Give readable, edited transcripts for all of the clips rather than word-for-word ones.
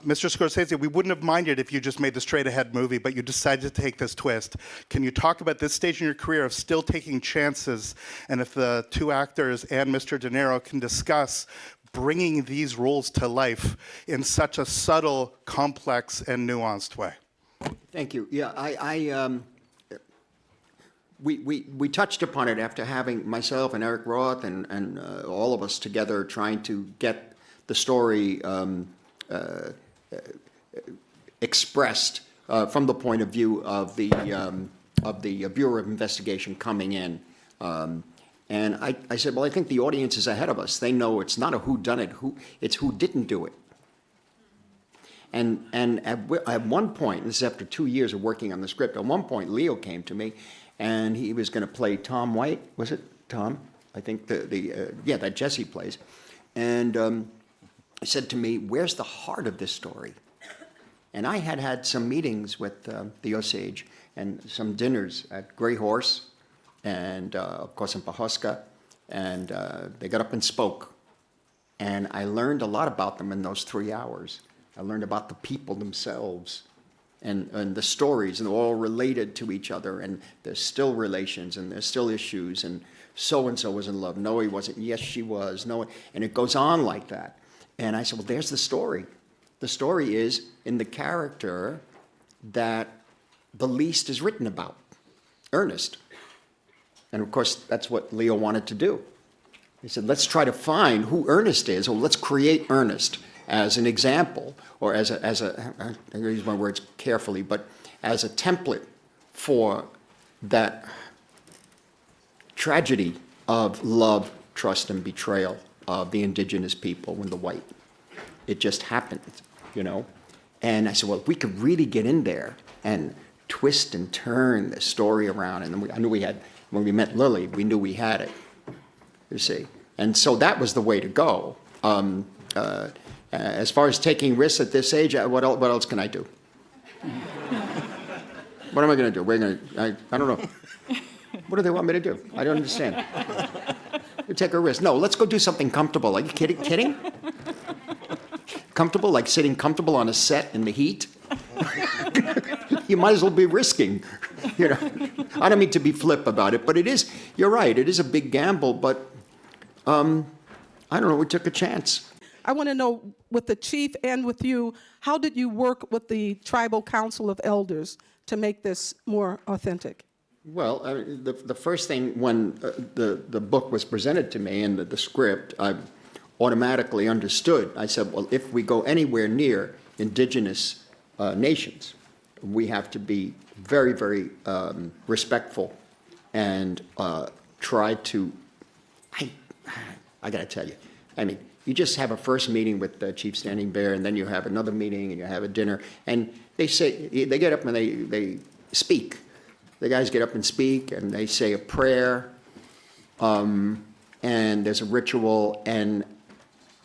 Mr. Scorsese, we wouldn't have minded if you just made the straight-ahead movie, but you decided to take this twist. Can you talk about this stage in your career of still taking chances, and if the two actors and Mr. De Niro can discuss bringing these roles to life in such a subtle, complex, and nuanced way? Thank you. Yeah, we touched upon it after having myself and Eric Roth and all of us together trying to get the story expressed from the point of view of the Bureau of Investigation coming in. And I said, well, I think the audience is ahead of us. They know it's not a whodunit, it's who didn't do it. And at one point, this is after 2 years of working on the script, at one point Leo came to me and he was going to play Tom White. Was it Tom? I think that Jesse plays. And he said to me, where's the heart of this story? And I had had some meetings with the Osage and some dinners at Grey Horse and, of course, in Pawhuska. And they got up and spoke. And I learned a lot about them in those 3 hours. I learned about the people themselves and the stories, and they're all related to each other, and there's still relations, and there's still issues, and so-and-so was in love. No, he wasn't. Yes, she was. No, and it goes on like that. And I said, well, there's the story. The story is in the character that the least is written about, Ernest. And, of course, that's what Leo wanted to do. He said, let's try to find who Ernest is, or let's create Ernest as an example, or as a I use my words carefully, but as a template for that tragedy of love, trust, and betrayal of the indigenous people and the white. It just happened, you know? And I said, well, if we could really get in there and twist and turn the story around, and then I knew we had, when we met Lily, we knew we had it, you see? And so that was the way to go. As far as taking risks at this age, what else can I do? What am I going to do? I don't know. What do they want me to do? I don't understand. You take a risk. No, let's go do something comfortable. Are you kidding? Comfortable, like sitting comfortable on a set in the heat? You might as well be risking. You know, I don't mean to be flip about it, but it is. You're right. It is a big gamble, but I don't know. We took a chance. I want to know, with the chief and with you, how did you work with the Tribal Council of Elders to make this more authentic? Well, the first thing when the book was presented to me and the script, I automatically understood. I said, well, if we go anywhere near indigenous nations, we have to be very, very respectful and try to, I got to tell you, I mean, you just have a first meeting with Chief Standing Bear, and then you have another meeting, and you have a dinner, and they get up and they speak. The guys get up and speak, and they say a prayer, and there's a ritual, and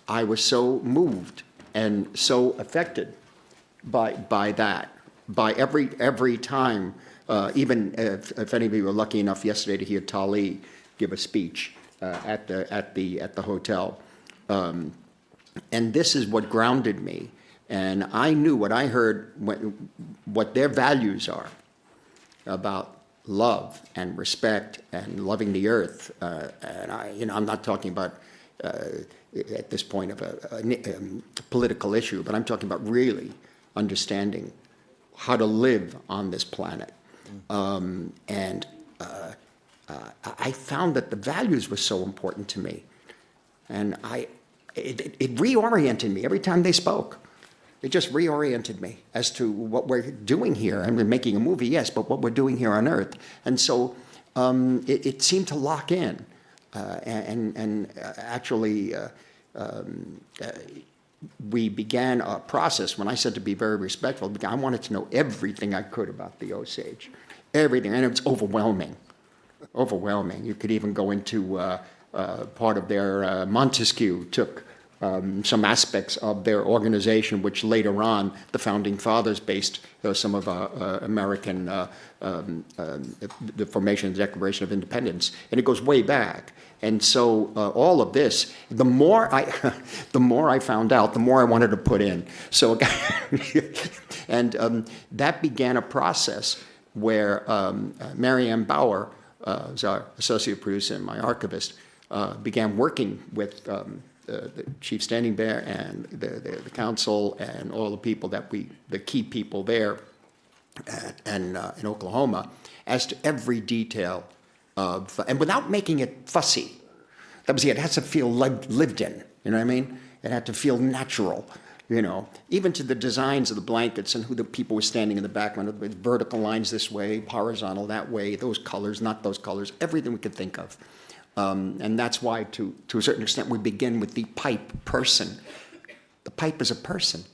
I was so moved and so affected by that, by every time, even if any of you were lucky enough yesterday to hear Tali give a speech at the hotel. And this is what grounded me. And I knew what I heard, what their values are about love and respect and loving the earth. And I'm not talking about at this point of a political issue, but I'm talking about really understanding how to live on this planet. And I found that the values were so important to me. And it reoriented me every time they spoke. It just reoriented me as to what we're doing here. And we're making a movie, yes, but what we're doing here on Earth. And so it seemed to lock in. And actually, we began a process. When I said to be very respectful, I wanted to know everything I could about the Osage. Everything. And it's overwhelming. Overwhelming. You could even go into part of their Montesquieu took some aspects of their organization, which later on the founding fathers based some of American, the formation of the Declaration of Independence, and it goes way back. And so all of this, the more I found out, the more I wanted to put in. So, and that began a process where Marianne Bauer, who's our associate producer and my archivist, began working with the Chief Standing Bear and the council and all the people the key people there and in Oklahoma, as to every detail of, and without making it fussy. That was it. It has to feel lived in, you know what I mean? It had to feel natural, you know, even to the designs of the blankets and who the people were standing in the background, with vertical lines this way, horizontal that way, those colors, not those colors, everything we could think of. And that's why, to a certain extent, we begin with the pipe person. The pipe is a person,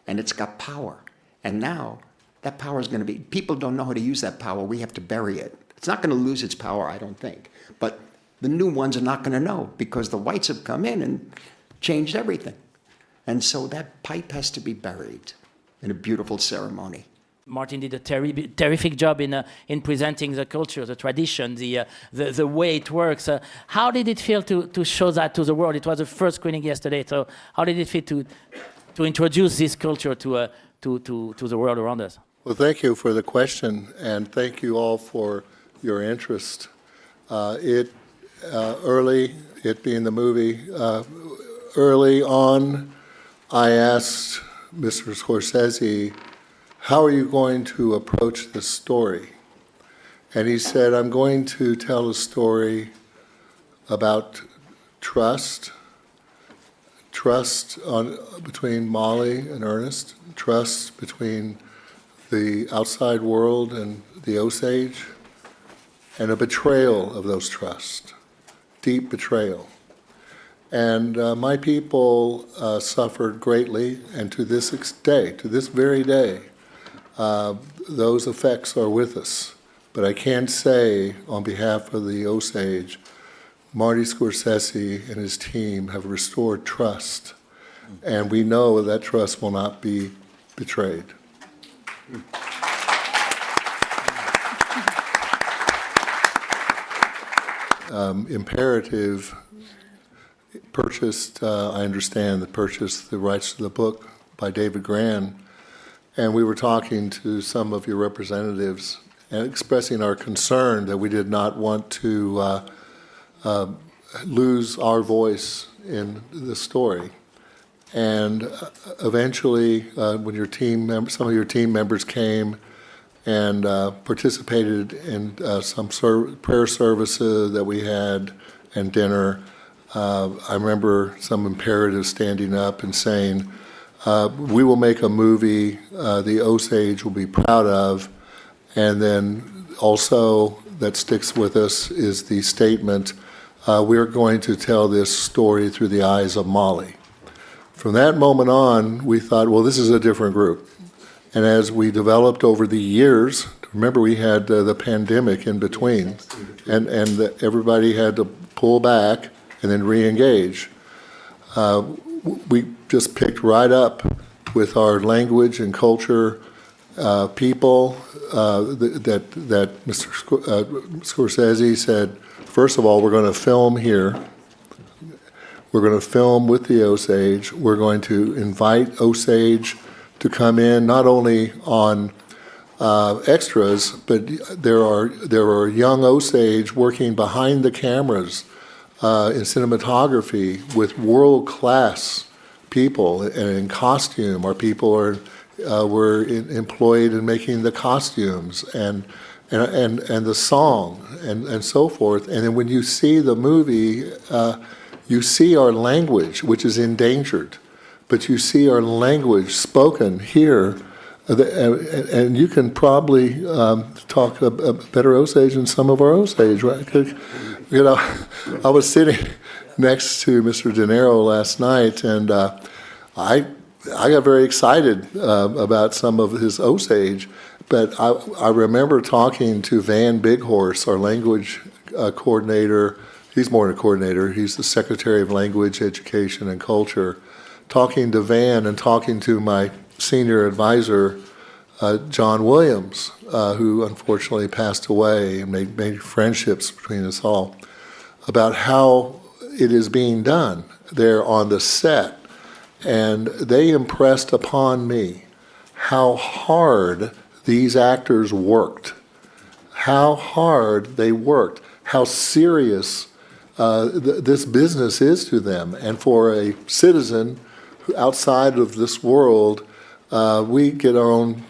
and it's got power. And now, that power is going to be, people don't know how to use that power. We have to bury it. It's not going to lose its power, I don't think. But the new ones are not going to know, because the whites have come in and changed everything. And so that pipe has to be buried in a beautiful ceremony. Martin did a terrific job in presenting the culture, the tradition, the way it works. How did it feel to show that to the world? It was the first screening yesterday. So how did it feel to introduce this culture to the world around us? Well, thank you for the question, and thank you all for your interest. It being the movie, early on, I asked Mr. Scorsese, how are you going to approach this story? And he said, I'm going to tell a story about trust between Molly and Ernest, trust between the outside world and the Osage, and a betrayal of those trusts, deep betrayal. And my people suffered greatly, and to this very day, those effects are with us. But I can say, on behalf of the Osage, Marty Scorsese and his team have restored trust, and we know that trust will not be betrayed. Imperative purchased the rights to the book by David Gran, and we were talking to some of your representatives and expressing our concern that we did not want to lose our voice in the story. And eventually, when some of your team members came and participated in some prayer services that we had and dinner, I remember some imperatives standing up and saying, we will make a movie the Osage will be proud of, and then also that sticks with us is the statement, we're going to tell this story through the eyes of Molly. From that moment on, we thought, well, this is a different group. And as we developed over the years, remember we had the pandemic in between, and everybody had to pull back and then re-engage. We just picked right up with our language and culture, people that Mr. Scorsese said, first of all, we're going to film here. We're going to film with the Osage. We're going to invite Osage to come in, not only on extras, but there are young Osage working behind the cameras in cinematography with world-class people and in costume. Our people were employed in making the costumes and the song and so forth. And then when you see the movie, you see our language, which is endangered, but you see our language spoken here, and you can probably talk a better Osage than some of our Osage, right? You know, I was sitting next to Mr. DeNiro last night, and I got very excited about some of his Osage, but I remember talking to Van Bighorse, our language coordinator, he's more than a coordinator, he's the Secretary of Language, Education, and Culture, talking to Van and talking to my senior advisor, John Williams, who unfortunately passed away and made friendships between us all, about how it is being done there on the set. And they impressed upon me how hard these actors worked, how hard they worked, how serious this business is to them. And for a citizen outside of this world, we get our own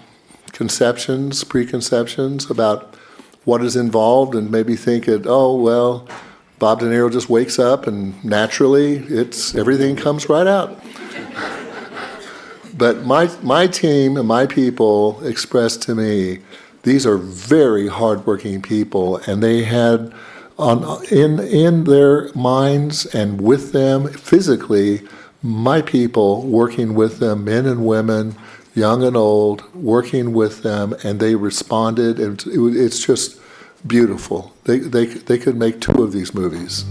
conceptions, preconceptions about what is involved, and maybe think that, oh, well, Bob De Niro just wakes up and naturally everything comes right out. But my team and my people expressed to me, these are very hardworking people, and they had in their minds and with them physically, my people working with them, men and women, young and old, working with them, and they responded, and it's just beautiful. They could make 2 of these movies.